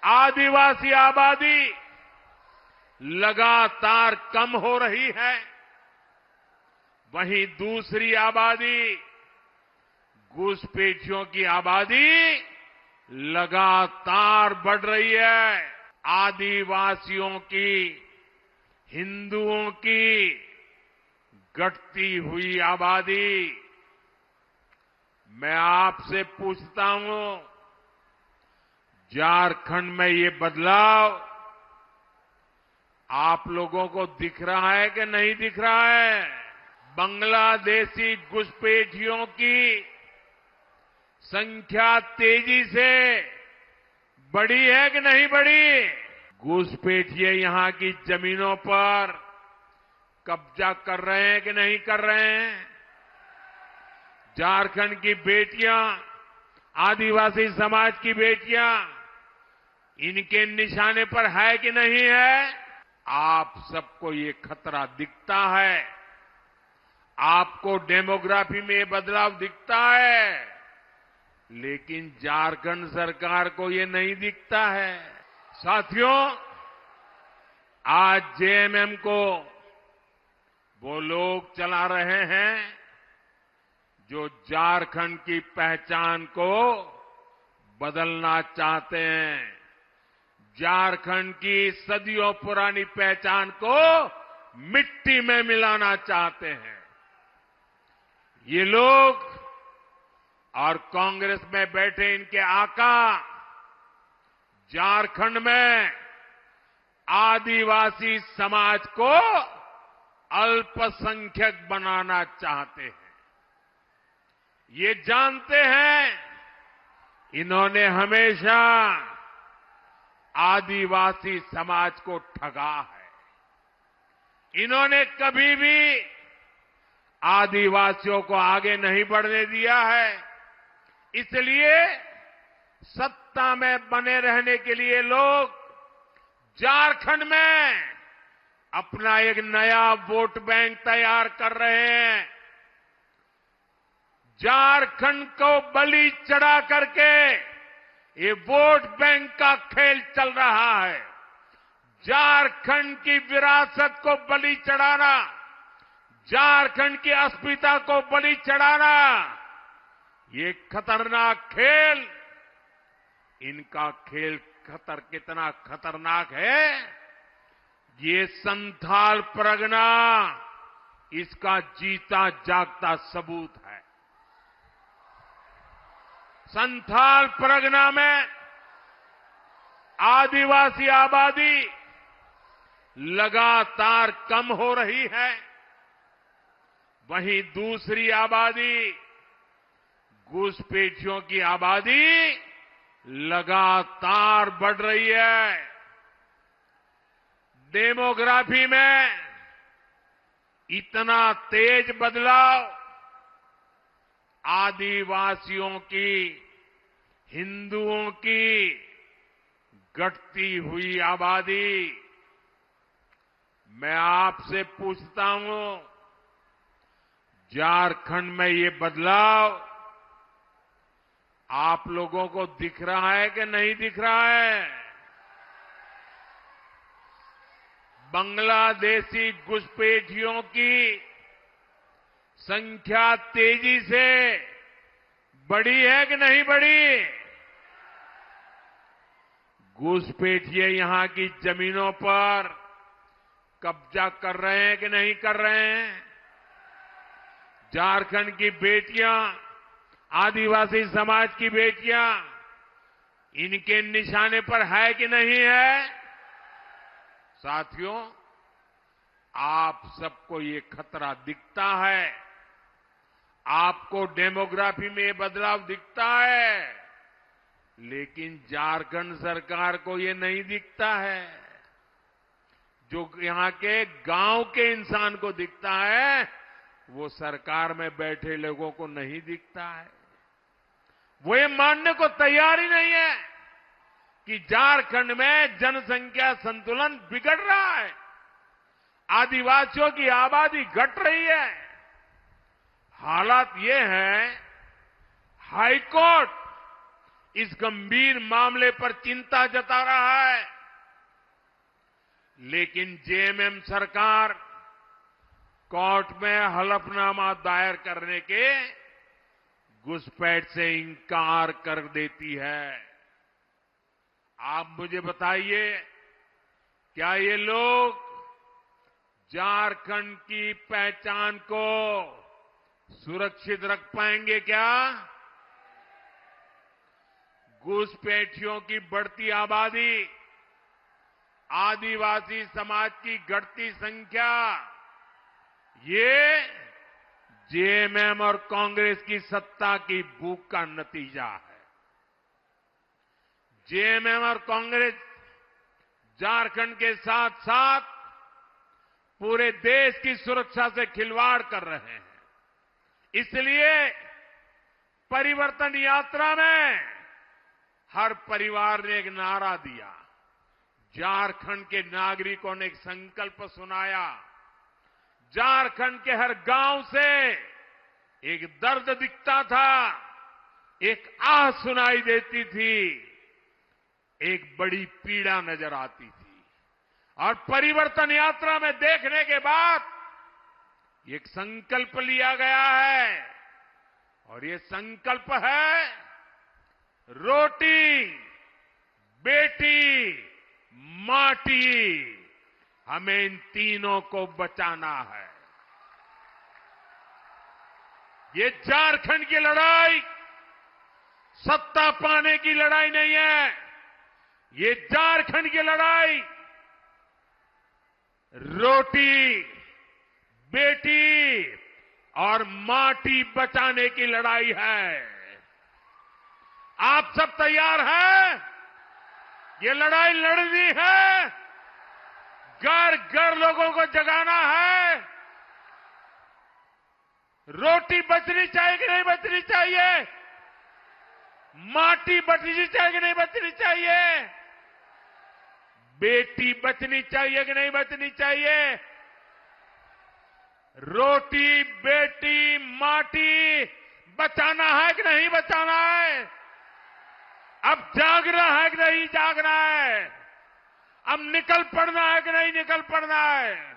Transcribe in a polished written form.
आदिवासी आबादी लगातार कम हो रही है, वहीं दूसरी आबादी घुसपैठियों की आबादी लगातार बढ़ रही है। आदिवासियों की, हिंदुओं की घटती हुई आबादी। मैं आपसे पूछता हूं, झारखंड में ये बदलाव आप लोगों को दिख रहा है कि नहीं दिख रहा है? बांग्लादेशी घुसपैठियों की संख्या तेजी से बढ़ी है कि नहीं बढ़ी? घुसपैठिए यहां की जमीनों पर कब्जा कर रहे हैं कि नहीं कर रहे हैं? झारखंड की बेटियां, आदिवासी समाज की बेटियां इनके निशाने पर है कि नहीं है? आप सबको ये खतरा दिखता है, आपको डेमोग्राफी में ये बदलाव दिखता है, लेकिन झारखंड सरकार को ये नहीं दिखता है। साथियों, आज जेएमएम को वो लोग चला रहे हैं जो झारखंड की पहचान को बदलना चाहते हैं, झारखंड की सदियों पुरानी पहचान को मिट्टी में मिलाना चाहते हैं। ये लोग और कांग्रेस में बैठे इनके आका झारखंड में आदिवासी समाज को अल्पसंख्यक बनाना चाहते हैं। ये जानते हैं, इन्होंने हमेशा आदिवासी समाज को ठगा है। इन्होंने कभी भी आदिवासियों को आगे नहीं बढ़ने दिया है। इसलिए सत्ता में बने रहने के लिए लोग झारखंड में अपना एक नया वोट बैंक तैयार कर रहे हैं। झारखंड को बलि चढ़ा करके ये वोट बैंक का खेल चल रहा है। झारखंड की विरासत को बलि चढ़ाना, झारखंड की अस्मिता को बलि चढ़ाना, ये खतरनाक खेल, इनका खेल कितना खतरनाक है, ये संथाल परगना इसका जीता जागता सबूत है। संथाल परगना में आदिवासी आबादी लगातार कम हो रही है, वहीं दूसरी आबादी घुसपैठियों की आबादी लगातार बढ़ रही है। डेमोग्राफी में इतना तेज बदलाव आदिवासियों की, हिंदुओं की घटती हुई आबादी। मैं आपसे पूछता हूं, झारखंड में ये बदलाव आप लोगों को दिख रहा है कि नहीं दिख रहा है? बांग्लादेशी घुसपैठियों की संख्या तेजी से बढ़ी है कि नहीं बढ़ी? घुसपैठिए यहां की जमीनों पर कब्जा कर रहे हैं कि नहीं कर रहे हैं? झारखंड की बेटियां, आदिवासी समाज की बेटियां इनके निशाने पर है कि नहीं है? साथियों, आप सबको ये खतरा दिखता है, आपको डेमोग्राफी में ये बदलाव दिखता है, लेकिन झारखंड सरकार को ये नहीं दिखता है। जो यहां के गांव के इंसान को दिखता है, वो सरकार में बैठे लोगों को नहीं दिखता है। वो ये मानने को तैयार ही नहीं है कि झारखंड में जनसंख्या संतुलन बिगड़ रहा है, आदिवासियों की आबादी घट रही है। हालात ये है, हाईकोर्ट इस गंभीर मामले पर चिंता जता रहा है, लेकिन जेएमएम सरकार कोर्ट में हलफनामा दायर करने के घुसपैठ से इंकार कर देती है। आप मुझे बताइए, क्या ये लोग झारखंड की पहचान को सुरक्षित रख पाएंगे क्या? घुसपैठियों की बढ़ती आबादी, आदिवासी समाज की घटती संख्या, ये जेएमएम और कांग्रेस की सत्ता की भूख का नतीजा है। जेएमएम और कांग्रेस झारखंड के साथ साथ पूरे देश की सुरक्षा से खिलवाड़ कर रहे हैं। इसलिए परिवर्तन यात्रा में हर परिवार ने एक नारा दिया, झारखंड के नागरिकों ने एक संकल्प सुनाया, झारखंड के हर गांव से एक दर्द दिखता था, एक आह सुनाई देती थी, एक बड़ी पीड़ा नजर आती थी। और परिवर्तन यात्रा में देखने के बाद एक संकल्प लिया गया है, और ये संकल्प है रोटी, बेटी, माटी, हमें इन तीनों को बचाना है। ये झारखंड की लड़ाई सत्ता पाने की लड़ाई नहीं है, ये झारखंड की लड़ाई रोटी, बेटी और माटी बचाने की लड़ाई है। आप सब तैयार हैं? ये लड़ाई लड़नी है, घर घर लोगों को जगाना है। रोटी बचनी चाहिए कि नहीं बचनी चाहिए? माटी बचनी चाहिए कि नहीं बचनी चाहिए? बेटी बचनी चाहिए कि नहीं बचनी चाहिए? रोटी, बेटी, माटी बचाना है कि नहीं बचाना है? अब जागना है कि नहीं जागना है? अब निकल पड़ना है कि नहीं निकल पड़ना है?